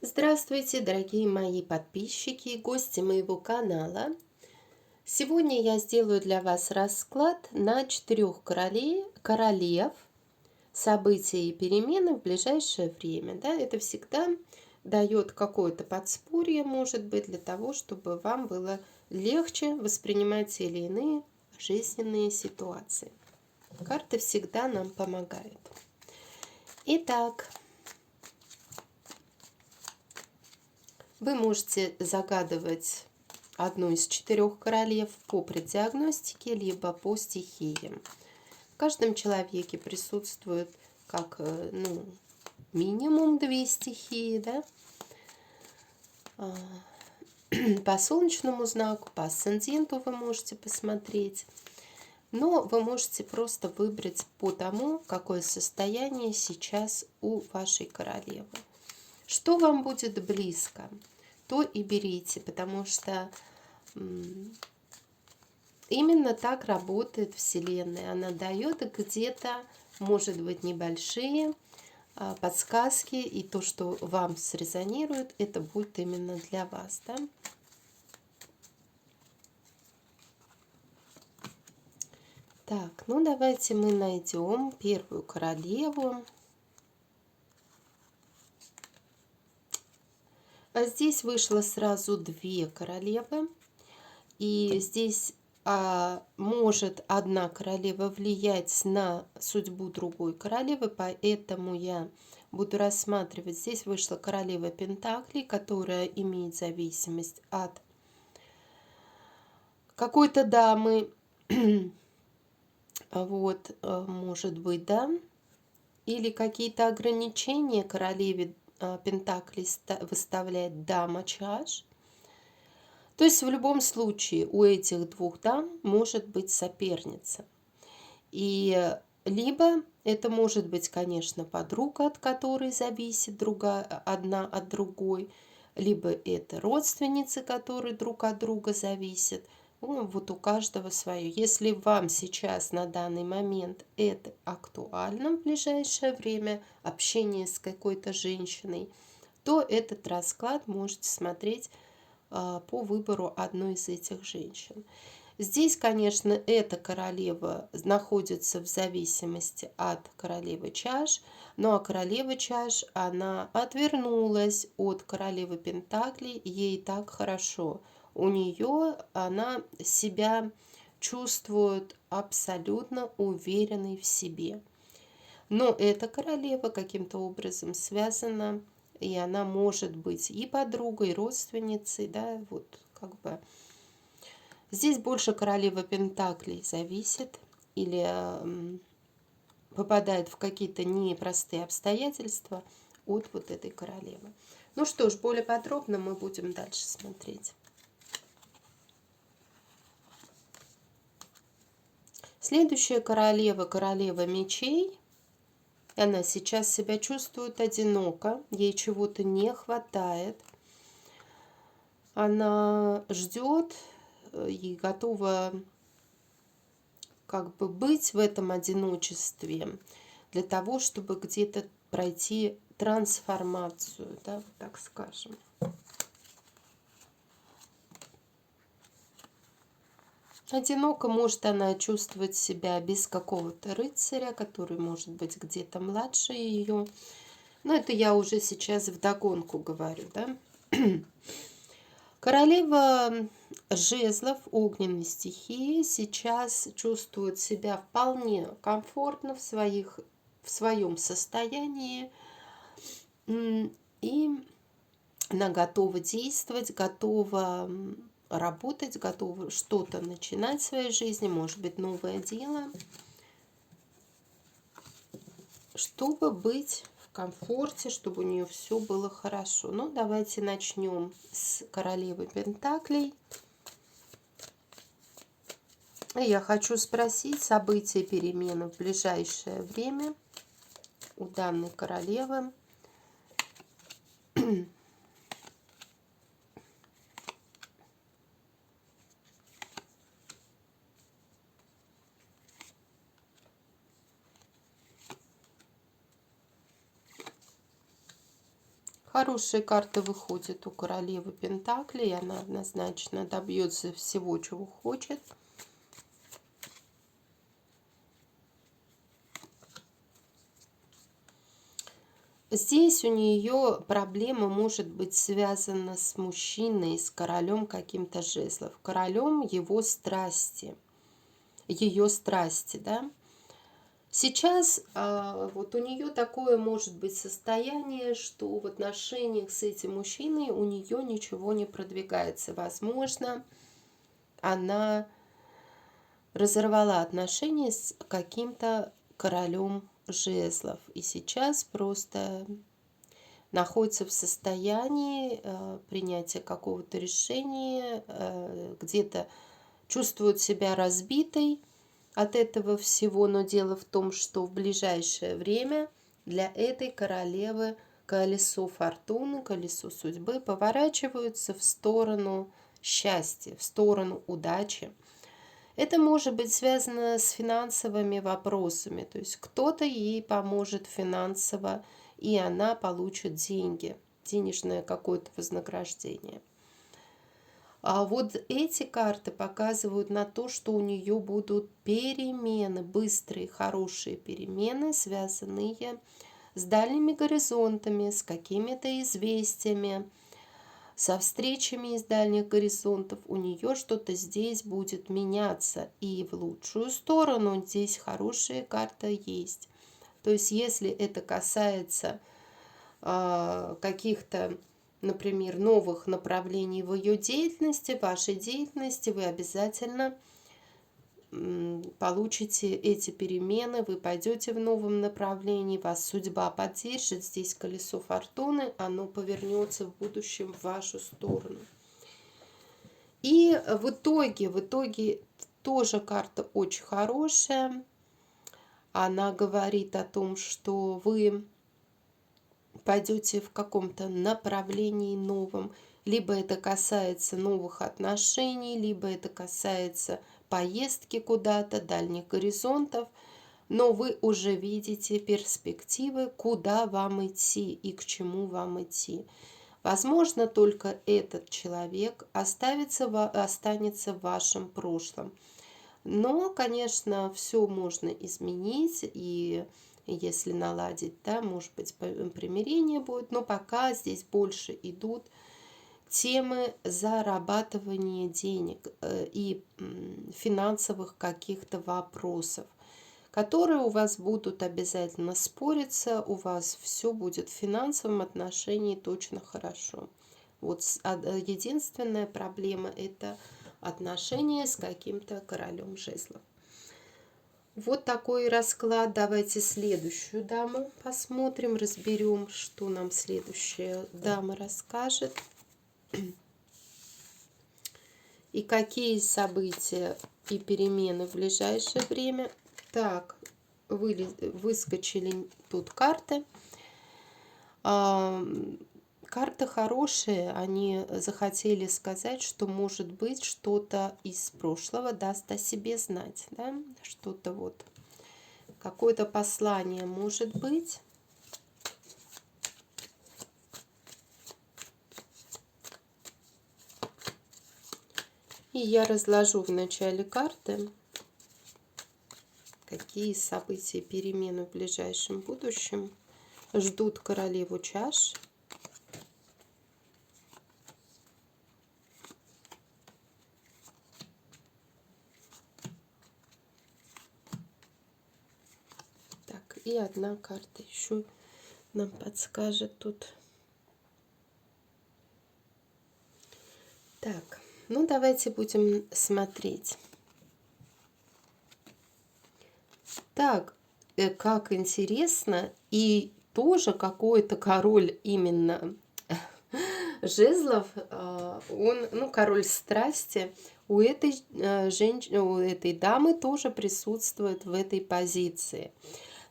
Здравствуйте, дорогие мои подписчики и гости моего канала. Сегодня я сделаю для вас расклад на 4 королев, события и перемены в ближайшее время. Да, это всегда дает какое-то подспорье, может быть, для того, чтобы вам было легче воспринимать те или иные жизненные ситуации. Карты всегда нам помогают. Итак, вы можете загадывать одну из 4 королев по предиагностике, либо по стихиям. В каждом человеке присутствует как минимум 2 стихии, да? По солнечному знаку, по асценденту вы можете посмотреть. Но вы можете просто выбрать по тому, какое состояние сейчас у вашей королевы. Что вам будет близко, то и берите, потому что именно так работает Вселенная. Она дает где-то, может быть, небольшие подсказки, и то, что вам срезонирует, это будет именно для вас. Да? Так, ну давайте мы найдем первую королеву. А здесь вышло сразу 2 королевы. И здесь может одна королева влиять на судьбу другой королевы, поэтому я буду рассматривать. Здесь вышла королева Пентаклей, которая имеет зависимость от какой-то дамы. Вот, может быть, да. Или какие-то ограничения королеве Пентаклей выставляет дама чаш. То есть в любом случае у этих 2 дам может быть соперница. И либо это может быть, конечно, подруга, от которой зависит одна от другой, либо это родственницы, которые друг от друга зависят. Ну, вот у каждого свое. Если вам сейчас на данный момент это актуально в ближайшее время, общение с какой-то женщиной, то этот расклад можете смотреть по выбору одной из этих женщин. Здесь, конечно, эта королева находится в зависимости от королевы чаш, ну а королева чаш, она отвернулась от королевы пентаклей, ей так хорошо. У нее она себя чувствует абсолютно уверенной в себе. Но эта королева каким-то образом связана, и она может быть и подругой, и родственницей, да, вот как бы. Здесь больше королева Пентаклей зависит или попадает в какие-то непростые обстоятельства от вот этой королевы. Ну что ж, более подробно мы будем дальше смотреть. Следующая королева, королева мечей. Она сейчас себя чувствует одиноко, ей чего-то не хватает. Она ждет и готова как бы быть в этом одиночестве для того, чтобы где-то пройти трансформацию, да, вот так скажем. Одиноко может она чувствовать себя без какого-то рыцаря, который может быть где-то младше ее. Но это я уже сейчас вдогонку говорю, да. Королева жезлов огненной стихии сейчас чувствует себя вполне комфортно в своем состоянии. И она готова действовать, готова работать, готова что-то начинать в своей жизни, может быть, новое дело, чтобы быть в комфорте, чтобы у нее все было хорошо. Ну, давайте начнем с королевы Пентаклей. Я хочу спросить события перемены в ближайшее время у данной королевы. Хорошая карта выходит у королевы Пентаклей. Она однозначно добьется всего, чего хочет. Здесь у нее проблема может быть связана с мужчиной, с королем каким-то жезлов. Королем его страсти, ее страсти, да. Сейчас вот у нее такое может быть состояние, что в отношениях с этим мужчиной у нее ничего не продвигается. Возможно, она разорвала отношения с каким-то королем жезлов. И сейчас просто находится в состоянии принятия какого-то решения, где-то чувствует себя разбитой от этого всего, но дело в том, что в ближайшее время для этой королевы колесо фортуны, колесо судьбы поворачиваются в сторону счастья, в сторону удачи. Это может быть связано с финансовыми вопросами, то есть кто-то ей поможет финансово, и она получит деньги, денежное какое-то вознаграждение. А вот эти карты показывают на то, что у нее будут перемены, быстрые, хорошие перемены, связанные с дальними горизонтами, с какими-то известиями, со встречами из дальних горизонтов. У нее что-то здесь будет меняться, и в лучшую сторону здесь хорошая карта есть. То есть если это касается каких-то, например, новых направлений в ее деятельности, в вашей деятельности, вы обязательно получите эти перемены, вы пойдете в новом направлении, вас судьба поддержит. Здесь колесо фортуны, оно повернется в будущем в вашу сторону. И в итоге тоже карта очень хорошая. Она говорит о том, что вы пойдете в каком-то направлении новом, либо это касается новых отношений, либо это касается поездки куда-то, дальних горизонтов, но вы уже видите перспективы, куда вам идти и к чему вам идти. Возможно, только этот человек останется в вашем прошлом. Но, конечно, все можно изменить, и если наладить, да, может быть, примирение будет, но пока здесь больше идут темы зарабатывания денег и финансовых каких-то вопросов, которые у вас будут обязательно спориться, у вас все будет в финансовом отношении точно хорошо. Вот единственная проблема – это отношения с каким-то королем жезлов. Вот такой расклад. Давайте следующую даму посмотрим, разберем, что нам следующая дама расскажет. И какие события и перемены в ближайшее время. Так, выскочили тут карты. Карты хорошие, они захотели сказать, что, может быть, что-то из прошлого даст о себе знать, да? Что-то вот, какое-то послание может быть. И я разложу в начале карты, какие события и перемены в ближайшем будущем ждут королеву чаш. И одна карта еще нам подскажет тут. Так, ну давайте будем смотреть. Так, как интересно. И тоже какой-то король именно жезлов, он, ну, король страсти, у этой женщины, у этой дамы тоже присутствует в этой позиции.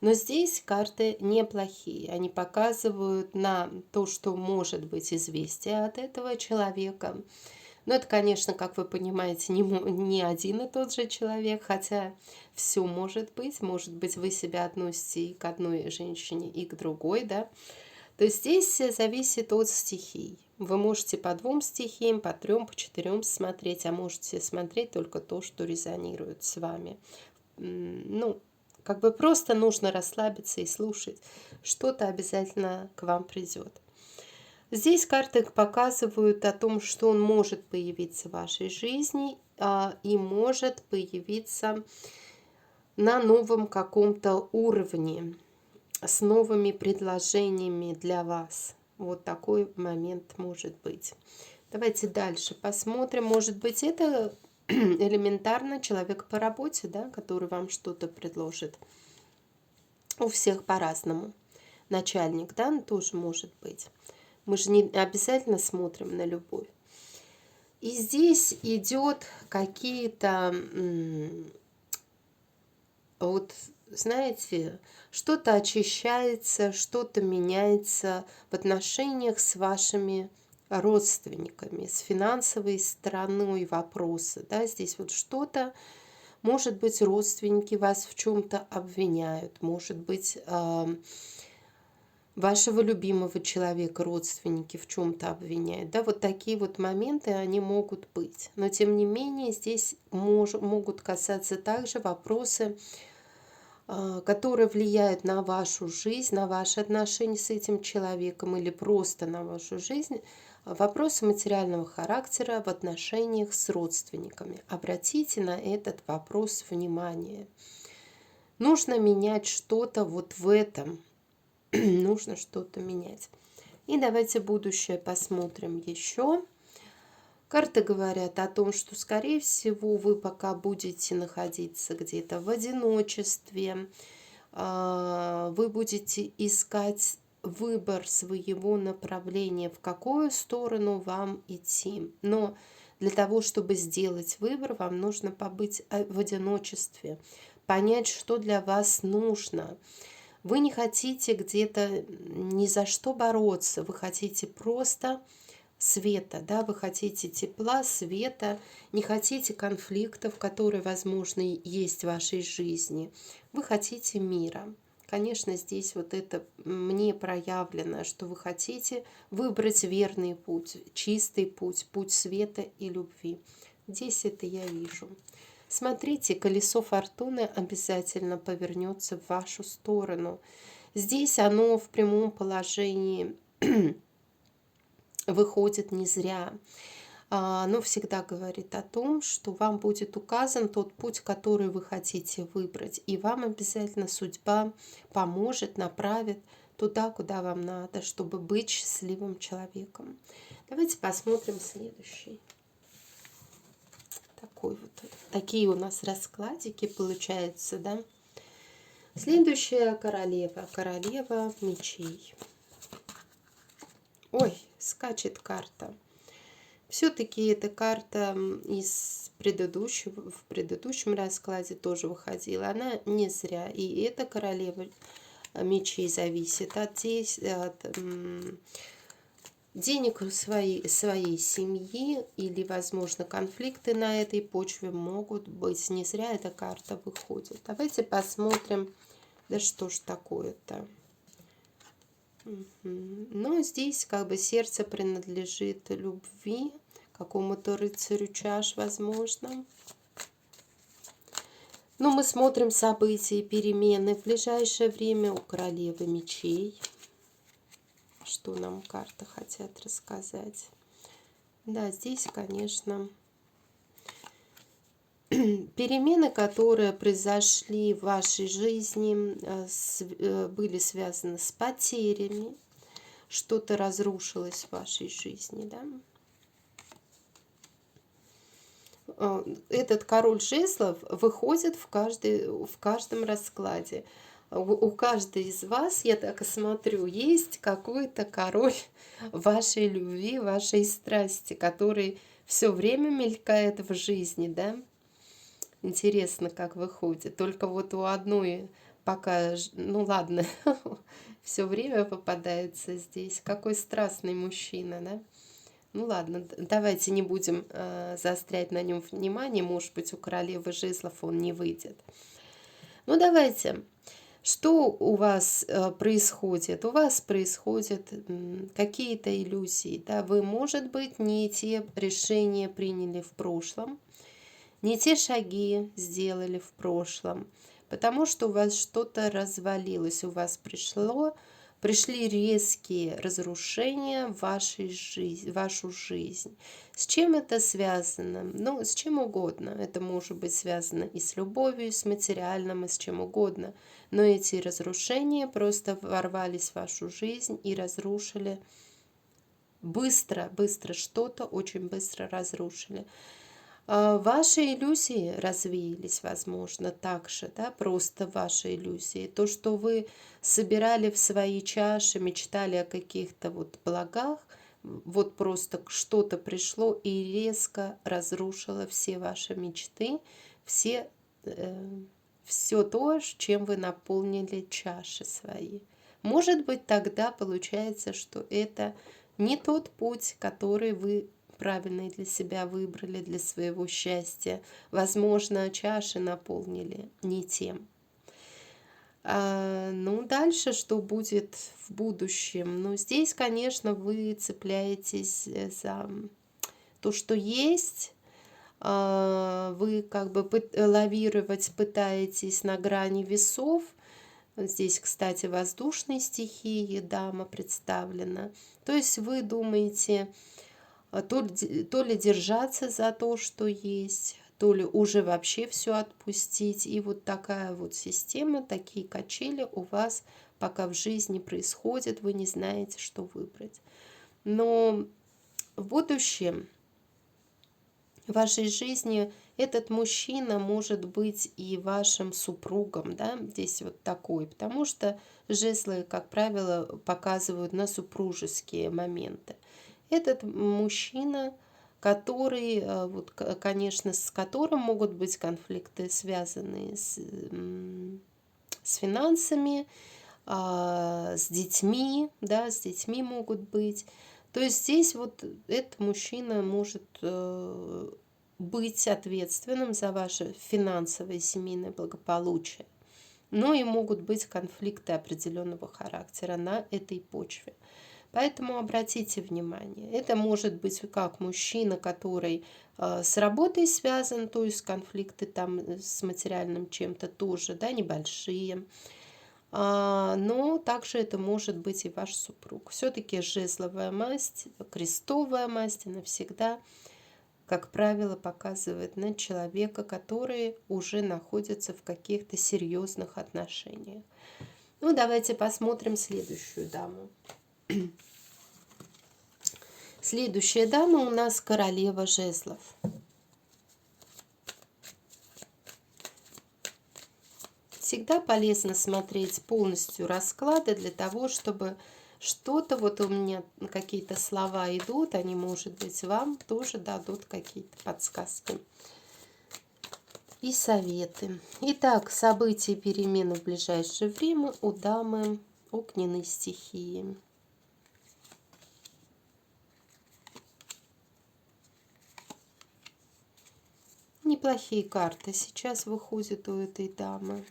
Но здесь карты неплохие. Они показывают на то, что может быть известие от этого человека. Но это, конечно, как вы понимаете, не один и тот же человек, хотя все может быть. Может быть, вы себя относите и к одной женщине, и к другой, да. То есть здесь зависит от стихий. Вы можете по 2 стихиям, по 3, по 4 смотреть, а можете смотреть только то, что резонирует с вами. Ну, как бы просто нужно расслабиться и слушать. Что-то обязательно к вам придет. Здесь карты показывают о том, что он может появиться в вашей жизни и может появиться на новом каком-то уровне, с новыми предложениями для вас. Вот такой момент может быть. Давайте дальше посмотрим. Может быть, это элементарно человек по работе, да, который вам что-то предложит. У всех по-разному. Начальник, да, тоже может быть. Мы же не обязательно смотрим на любовь. И здесь идет какие-то, вот, знаете, что-то очищается, что-то меняется в отношениях с вашими родственниками, с финансовой стороной вопроса. Да? Здесь вот что-то, может быть, родственники вас в чем-то обвиняют, может быть, вашего любимого человека родственники в чем-то обвиняют. Да, вот такие вот моменты, они могут быть. Но, тем не менее, здесь могут касаться также вопросы, которые влияют на вашу жизнь, на ваши отношения с этим человеком или просто на вашу жизнь. Вопросы материального характера в отношениях с родственниками. Обратите на этот вопрос внимание. Нужно менять что-то вот в этом. Нужно что-то менять. И давайте будущее посмотрим еще. Карты говорят о том, что, скорее всего, вы пока будете находиться где-то в одиночестве. Вы будете искать выбор своего направления, в какую сторону вам идти. Но для того, чтобы сделать выбор, вам нужно побыть в одиночестве, понять, что для вас нужно. Вы не хотите где-то ни за что бороться, вы хотите просто света, да, вы хотите тепла, света, не хотите конфликтов, которые, возможно, есть в вашей жизни. Вы хотите мира. Конечно, здесь вот это мне проявлено, что вы хотите выбрать верный путь, чистый путь, путь света и любви. Здесь это я вижу. Смотрите, колесо фортуны обязательно повернется в вашу сторону. Здесь оно в прямом положении выходит не зря. Оно всегда говорит о том, что вам будет указан тот путь, который вы хотите выбрать. И вам обязательно судьба поможет, направит туда, куда вам надо, чтобы быть счастливым человеком. Давайте посмотрим следующий. Такие у нас раскладики получаются, да? Следующая королева. Королева мечей. Ой, скачет карта. Все-таки эта карта в предыдущем раскладе тоже выходила. Она не зря. И эта королева мечей зависит от денег своей семьи или, возможно, конфликты на этой почве могут быть. Не зря эта карта выходит. Давайте посмотрим, да что ж такое-то. Но здесь как бы сердце принадлежит любви, какому-то рыцарю чаш, возможно. Но мы смотрим события и перемены в ближайшее время у королевы мечей. Что нам карты хотят рассказать? Да, здесь, конечно, перемены, которые произошли в вашей жизни, были связаны с потерями. Что-то разрушилось в вашей жизни, да? Этот король жезлов выходит в каждом раскладе. У каждой из вас, я так и смотрю, есть какой-то король вашей любви, вашей страсти, который все время мелькает в жизни, да? Интересно, как выходит. Только вот у одной пока, ну ладно, все время попадается здесь. Какой страстный мужчина, да? Ну ладно, давайте не будем заострять на нем внимание. Может быть, у королевы жезлов он не выйдет. Ну давайте. Что у вас происходит? У вас происходят какие-то иллюзии, да? Вы, может быть, не те решения приняли в прошлом, не те шаги сделали в прошлом, потому что у вас что-то развалилось, у вас пришли резкие разрушения в вашу жизнь. С чем это связано? Ну, с чем угодно. Это может быть связано и с любовью, и с материальным, и с чем угодно. Но эти разрушения просто ворвались в вашу жизнь и разрушили быстро, что-то очень быстро разрушили. Ваши иллюзии развеялись, возможно, также, да, просто ваши иллюзии. То, что вы собирали в свои чаши, мечтали о каких-то вот благах, вот просто что-то пришло и резко разрушило все ваши мечты, все, все то, чем вы наполнили чаши свои. Может быть, тогда получается, что это не тот путь, который вы правильный для себя выбрали, для своего счастья. Возможно, чаши наполнили не тем. Ну, дальше что будет в будущем? Ну, здесь, конечно, вы цепляетесь за то, что есть. Вы как бы лавировать пытаетесь на грани весов. Здесь, кстати, воздушной стихии дама представлена. То есть вы думаете, то ли держаться за то, что есть, то ли уже вообще все отпустить. И вот такая вот система, такие качели у вас пока в жизни происходят, вы не знаете, что выбрать. Но в будущем в вашей жизни этот мужчина может быть и вашим супругом, да, здесь вот такой, потому что жезлы, как правило, показывают на супружеские моменты. Этот мужчина, который, вот, конечно, с которым могут быть конфликты, связанные с финансами, с детьми, да, с детьми могут быть. То есть здесь вот этот мужчина может быть ответственным за ваше финансовое и семейное благополучие. Но и могут быть конфликты определенного характера на этой почве. Поэтому обратите внимание, это может быть как мужчина, который с работой связан, то есть конфликты там с материальным чем-то тоже, да, небольшие. Но также это может быть и ваш супруг. Все-таки жезловая масть, крестовая масть, она всегда, как правило, показывает на человека, который уже находится в каких-то серьезных отношениях. Ну, давайте посмотрим следующую даму. Следующая дама у нас королева жезлов. Всегда полезно смотреть полностью расклады для того, чтобы что-то, вот у меня какие-то слова идут, они, может быть, вам тоже дадут какие-то подсказки и советы. Итак, события и перемены в ближайшее время у дамы огненной стихии. Неплохие карты сейчас выходят у этой дамы.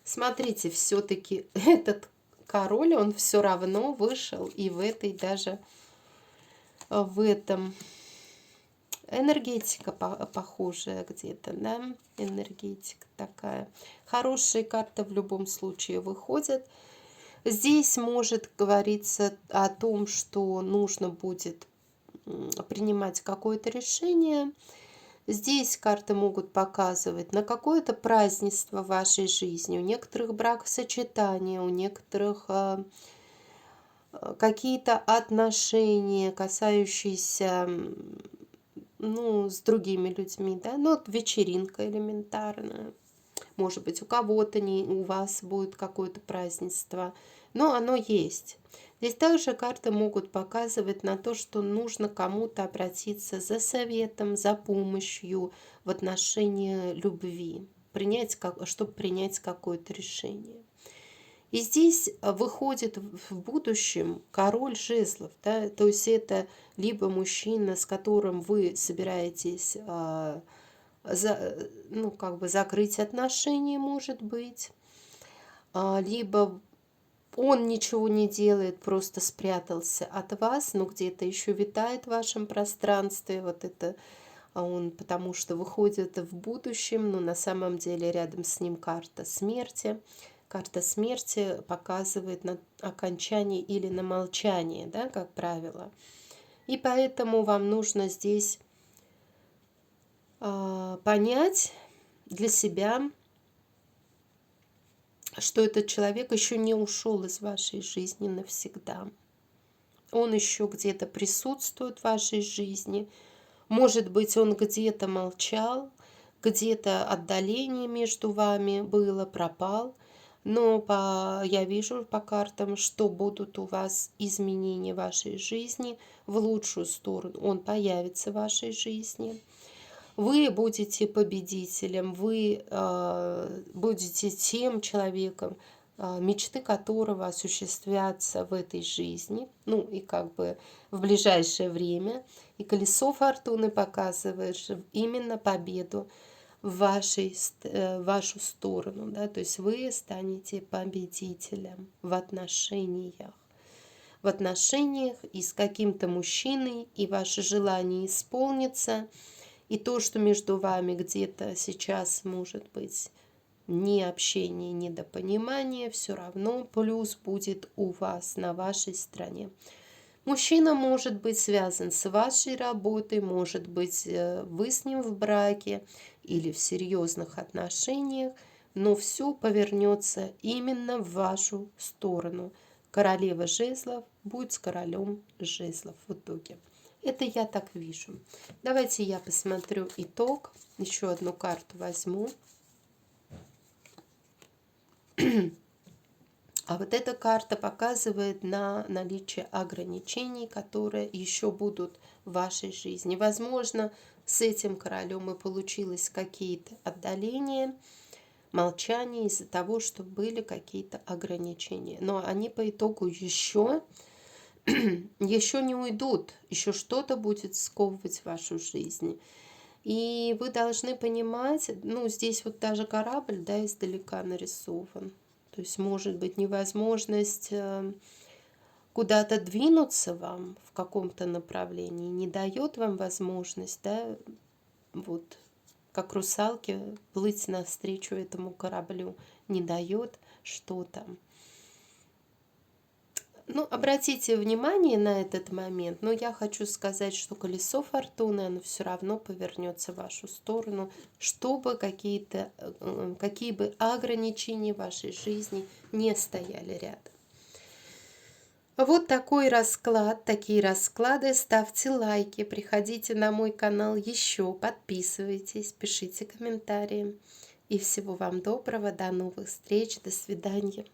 Смотрите, все-таки этот король, он все равно вышел и в этой даже, в этом энергетика похожая где-то, да, энергетика такая. Хорошие карты в любом случае выходят. Здесь может говориться о том, что нужно будет принимать какое-то решение. Здесь карты могут показывать на какое-то празднество в вашей жизни. У некоторых бракосочетания, у некоторых какие-то отношения, касающиеся, ну, с другими людьми, да, ну, вот вечеринка элементарная. Может быть, у кого-то, не у вас будет какое-то празднество, но оно есть. Здесь также карты могут показывать на то, что нужно кому-то обратиться за советом, за помощью в отношении любви, чтобы принять какое-то решение. И здесь выходит в будущем король жезлов, да, то есть это либо мужчина, с которым вы собираетесь ну, как бы закрыть отношения, может быть, либо он ничего не делает, просто спрятался от вас, но где-то еще витает в вашем пространстве вот это он, потому что выходит в будущем, но на самом деле рядом с ним карта смерти. Карта смерти показывает на окончание или на молчание, да, как правило. И поэтому вам нужно здесь понять для себя, что этот человек еще не ушел из вашей жизни навсегда. Он еще где-то присутствует в вашей жизни. Может быть, он где-то молчал, где-то отдаление между вами было, пропал. Но я вижу по картам, что будут у вас изменения в вашей жизни в лучшую сторону. Он появится в вашей жизни. Вы будете победителем, вы будете тем человеком, мечты которого осуществятся в этой жизни, ну и как бы в ближайшее время. И колесо фортуны показывает же именно победу в вашу сторону, да, то есть вы станете победителем в отношениях. В отношениях и с каким-то мужчиной, и ваше желание исполнится. И то, что между вами где-то сейчас может быть ни общение, недопонимание, все равно плюс будет у вас на вашей стороне. Мужчина может быть связан с вашей работой, может быть вы с ним в браке или в серьезных отношениях, но все повернется именно в вашу сторону. Королева жезлов будет с королем жезлов в итоге. Это я так вижу. Давайте я посмотрю итог. Еще одну карту возьму. А вот эта карта показывает на наличие ограничений, которые еще будут в вашей жизни. Возможно, с этим королем и получилось какие-то отдаления, молчание из-за того, что были какие-то ограничения. Но они по итогу еще не уйдут, еще что-то будет сковывать вашу жизнь. И вы должны понимать, ну, здесь вот даже корабль, да, издалека нарисован. То есть, может быть, невозможность куда-то двинуться вам в каком-то направлении не дает вам возможность, да, вот, как русалке, плыть навстречу этому кораблю, не дает что-то. Ну, обратите внимание на этот момент, но я хочу сказать, что колесо фортуны, оно все равно повернется в вашу сторону, чтобы какие бы ограничения в вашей жизни не стояли рядом. Вот такой расклад, такие расклады. Ставьте лайки, приходите на мой канал еще, подписывайтесь, пишите комментарии. И всего вам доброго, до новых встреч, до свидания.